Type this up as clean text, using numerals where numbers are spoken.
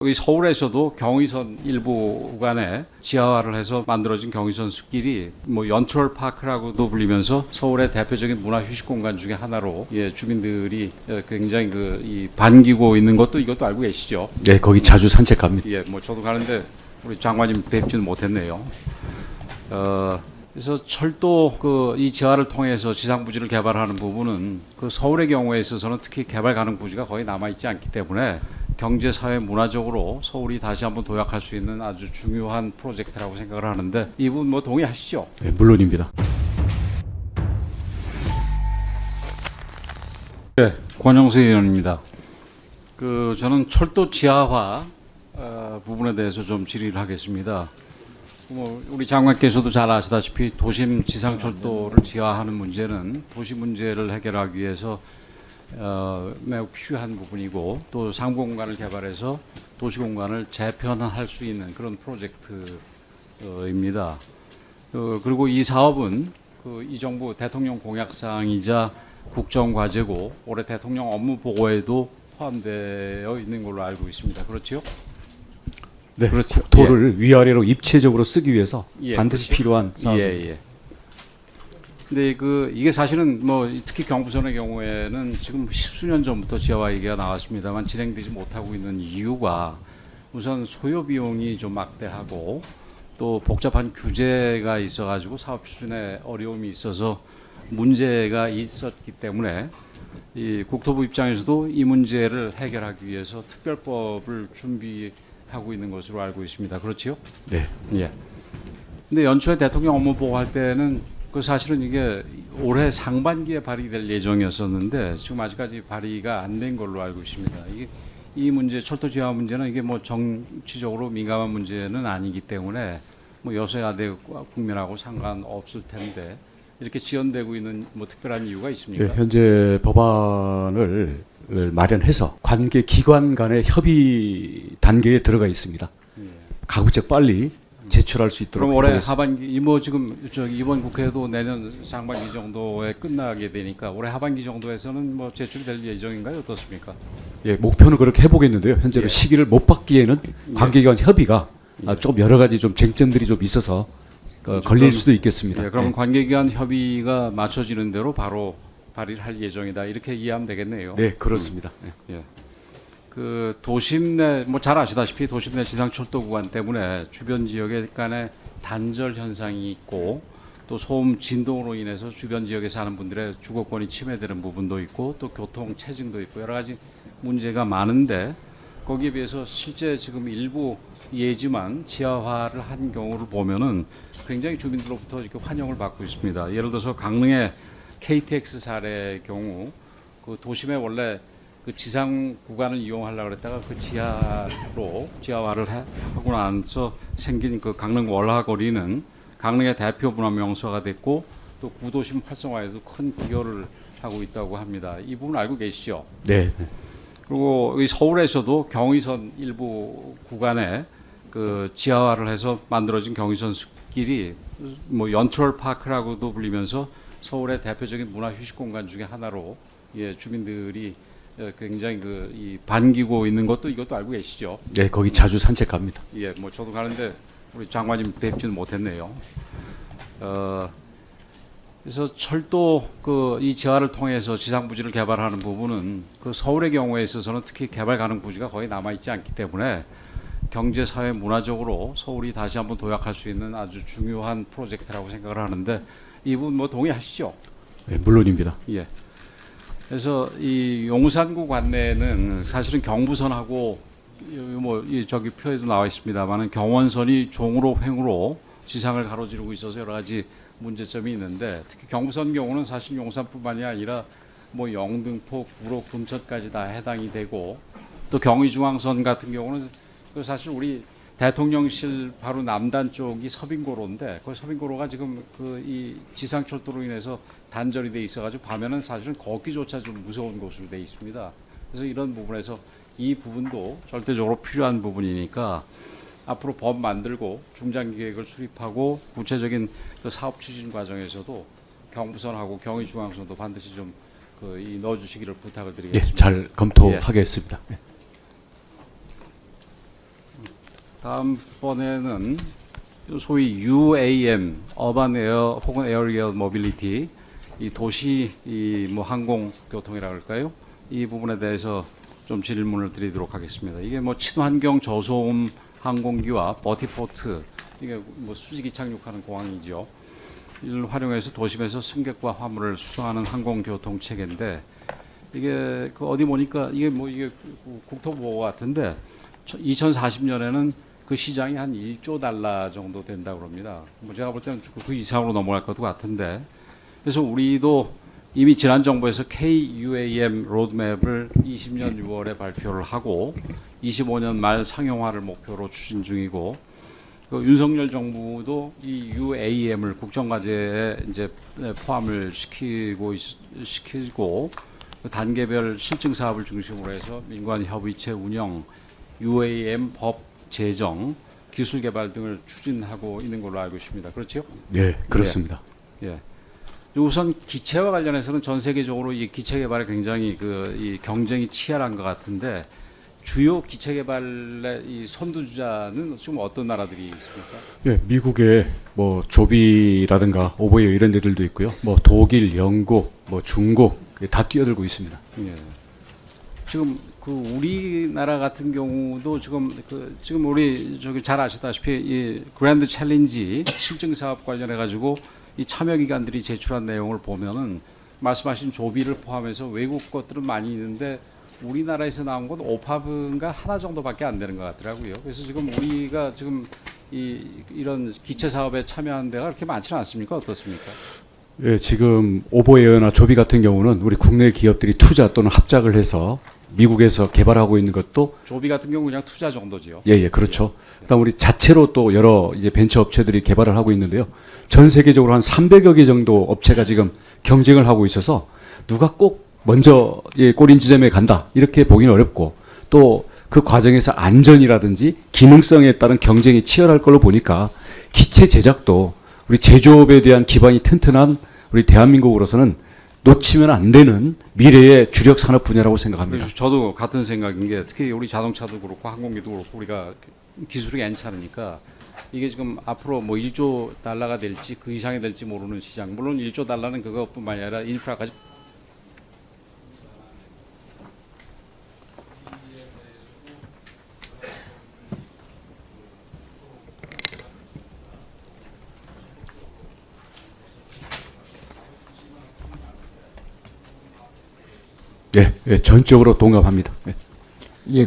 여기 서울에서도 경의선 일부 구간에 지하화를 해서 만들어진 경의선 숲길이 뭐 연트럴 파크라고도 불리면서 서울의 대표적인 문화 휴식 공간 중에 하나로 주민들이 굉장히 이 반기고 있는 것도 이것도 알고 계시죠? 네, 거기 자주 산책 갑니다. 뭐 저도 가는데 우리 장관님 뵙지는 못했네요. 그래서 철도 이 지하를 통해서 지상 부지를 개발하는 부분은 서울의 경우에 있어서는 특히 개발 가능 부지가 거의 남아 있지 않기 때문에 경제, 사회, 문화적으로 서울이 다시 한번 도약할 수 있는 아주 중요한 프로젝트라고 생각을 하는데 이 부분 뭐 동의하시죠? 네, 물론입니다. 네, 권영수 의원입니다. 저는 철도 지하화 부분에 대해서 좀 질의를 하겠습니다. 우리 장관께서도 잘 아시다시피 도심 지상철도를 지하하는 문제는 도시 문제를 해결하기 위해서 매우 필요한 부분이고 또 상부 공간을 개발해서 도시 공간을 재편할 수 있는 그런 프로젝트입니다. 그리고 이 사업은 이 정부 대통령 공약사항이자 국정과제고 올해 대통령 업무 보고에도 포함되어 있는 걸로 알고 있습니다. 그렇지요? 네, 그렇죠. 국토를 위아래로 입체적으로 쓰기 위해서 반드시 그렇죠. 필요한 사업입니다. 근데 이게 사실은 특히 경부선의 경우에는 지금 십수년 전부터 지하화 얘기가 나왔습니다만 진행되지 못하고 있는 이유가 우선 소요 비용이 좀 막대하고 또 복잡한 규제가 있어가지고 사업 추진에 어려움이 있어서 문제가 있었기 때문에 이 국토부 입장에서도 이 문제를 해결하기 위해서 특별법을 준비하고 있는 것으로 알고 있습니다. 그렇지요? 네. 예. 근데 연초에 대통령 업무 보고할 때는 사실은 이게 올해 상반기에 발의될 예정이었었는데 지금 아직까지 발의가 안 된 걸로 알고 있습니다. 이 문제 철도 지하 문제는 이게 정치적으로 민감한 문제는 아니기 때문에 여소야대 국민하고 상관없을 텐데 이렇게 지연되고 있는 특별한 이유가 있습니까? 네, 현재 법안을 마련해서 관계 기관 간의 협의 단계에 들어가 있습니다. 가급적 빨리 제출할 수 있도록. 그럼 올해 해보겠습니다. 하반기 지금 이번 국회도 내년 상반기 정도에 끝나게 되니까 올해 하반기 정도에서는 제출될 예정인가요? 어떻습니까? 예, 목표는 그렇게 해보겠는데요. 현재로 시기를 못 받기에는 관계기관 협의가 좀 여러 가지 좀 쟁점들이 좀 있어서 걸릴 수도 있겠습니다. 그러면 관계기관 협의가 맞춰지는 대로 바로 발의를 할 예정이다. 이렇게 이해하면 되겠네요. 네, 그렇습니다. 예. 도심 내 잘 아시다시피 도심 내 지상철도 구간 때문에 주변 지역에 간의 단절 현상이 있고 또 소음 진동으로 인해서 주변 지역에 사는 분들의 주거권이 침해되는 부분도 있고 또 교통 체증도 있고 여러 가지 문제가 많은데 거기에 비해서 실제 지금 일부 예지만 지하화를 한 경우를 보면은 굉장히 주민들로부터 이렇게 환영을 받고 있습니다. 예를 들어서 강릉의 KTX 사례의 경우 도심에 원래 지상 구간을 이용하려고 그랬다가 지하화를 하고 나서 생긴 강릉 월화거리는 강릉의 대표 문화 명소가 됐고 또 구도심 활성화에도 큰 기여를 하고 있다고 합니다. 이 부분 알고 계시죠? 네. 그리고 서울에서도 경의선 일부 구간에 지하화를 해서 만들어진 경의선 숲길이 연트럴 파크라고도 불리면서 서울의 대표적인 문화 휴식 공간 중에 하나로 주민들이 굉장히 이 반기고 있는 것도 이것도 알고 계시죠? 네, 거기 자주 산책 갑니다. 뭐 저도 가는데 우리 장관님 뵙지는 못했네요. 그래서 철도 이 지하를 통해서 지상 부지를 개발하는 부분은 서울의 경우에 있어서는 특히 개발 가능 부지가 거의 남아 있지 않기 때문에 경제, 사회, 문화적으로 서울이 다시 한번 도약할 수 있는 아주 중요한 프로젝트라고 생각을 하는데 이 부분 동의하시죠? 네, 물론입니다. 예. 그래서 이 용산구 관내는 사실은 경부선하고 저기 표에도 나와 있습니다만은 경원선이 종으로 횡으로 지상을 가로지르고 있어서 여러 가지 문제점이 있는데 특히 경부선 경우는 사실 용산뿐만이 아니라 영등포, 구로, 금천까지 다 해당이 되고 또 경의중앙선 같은 경우는 사실 우리 대통령실 바로 남단 쪽이 서빙고로인데 그 서빙고로가 지금 이 지상철도로 인해서 단절이 돼 있어가지고 밤에는 사실은 걷기조차 좀 무서운 곳으로 돼 있습니다. 그래서 이런 부분에서 이 부분도 절대적으로 필요한 부분이니까 앞으로 법 만들고 중장기계획을 수립하고 구체적인 사업 추진 과정에서도 경부선하고 경의중앙선도 반드시 좀 넣어주시기를 부탁을 네, 드리겠습니다. 잘 검토하겠습니다. 네. 다음번에는 소위 UAM, 어반 에어 혹은 에어리어 모빌리티, 이 도시 뭐 항공 교통이라 할까요? 이 부분에 대해서 좀 질문을 드리도록 하겠습니다. 이게 뭐 친환경 저소음 항공기와 버티포트, 이게 뭐 수직이 착륙하는 공항이죠. 이를 활용해서 도심에서 승객과 화물을 수송하는 항공교통 체계인데, 이게 그 어디 보니까 이게 국토부 같은데 2040년에는 그 시장이 한 1조 달러 정도 된다고 합니다. 뭐 제가 볼 때는 그 이상으로 넘어갈 것도 같은데, 그래서 우리도 이미 지난 정부에서 KUAM 로드맵을 20년 6월에 발표를 하고 25년 말 상용화를 목표로 추진 중이고, 그 윤석열 정부도 이 UAM을 국정과제에 이제 포함을 시키고 그 단계별 실증 사업을 중심으로 해서 민관 협의체 운영, UAM 법 제정, 기술 개발 등을 추진하고 있는 걸로 알고 있습니다. 그렇죠? 네, 그렇습니다. 예. 우선 기체와 관련해서는 전 세계적으로 이 기체 개발에 굉장히 이 경쟁이 치열한 것 같은데, 주요 기체 개발의 이 선두주자는 지금 어떤 나라들이 있습니까? 예, 미국의 뭐 조비라든가 오보에 이런 데들도 있고요. 뭐 독일, 영국, 뭐 중국 다 뛰어들고 있습니다. 예. 지금 그 우리나라 같은 경우도 지금 우리 저기 잘 아시다시피 이 그랜드 챌린지 실증 사업 관련해 가지고 이 참여 기관들이 제출한 내용을 보면은 말씀하신 조비를 포함해서 외국 것들은 많이 있는데 우리나라에서 나온 건 오파브인가 하나 정도밖에 안 되는 것 같더라고요. 그래서 지금 우리가 지금 이런 기체 사업에 참여하는 데가 그렇게 많지는 않습니까? 어떻습니까? 예, 지금 오보에어나 조비 같은 경우는 우리 국내 기업들이 투자 또는 합작을 해서 미국에서 개발하고 있는 것도 조비 같은 경우 그냥 투자 정도지요. 예, 그렇죠. 그다음 우리 자체로 또 여러 이제 벤처 업체들이 개발을 하고 있는데요. 전 세계적으로 한 300여 개 정도 업체가 지금 경쟁을 하고 있어서 누가 꼭 먼저 꼬린 지점에 간다 이렇게 보기는 어렵고, 또 그 과정에서 안전이라든지 기능성에 따른 경쟁이 치열할 걸로 보니까 기체 제작도 우리 제조업에 대한 기반이 튼튼한 우리 대한민국으로서는 놓치면 안 되는 미래의 주력 산업 분야라고 생각합니다. 그래서 저도 같은 생각인 게, 특히 우리 자동차도 그렇고 항공기도 그렇고 우리가 기술이 괜찮으니까 이게 지금 앞으로 뭐 1조 달러가 될지 그 이상이 될지 모르는 시장, 물론 1조 달러는 그것뿐만이 아니라 인프라까지. 예, 전적으로 동감합니다. 예. 예,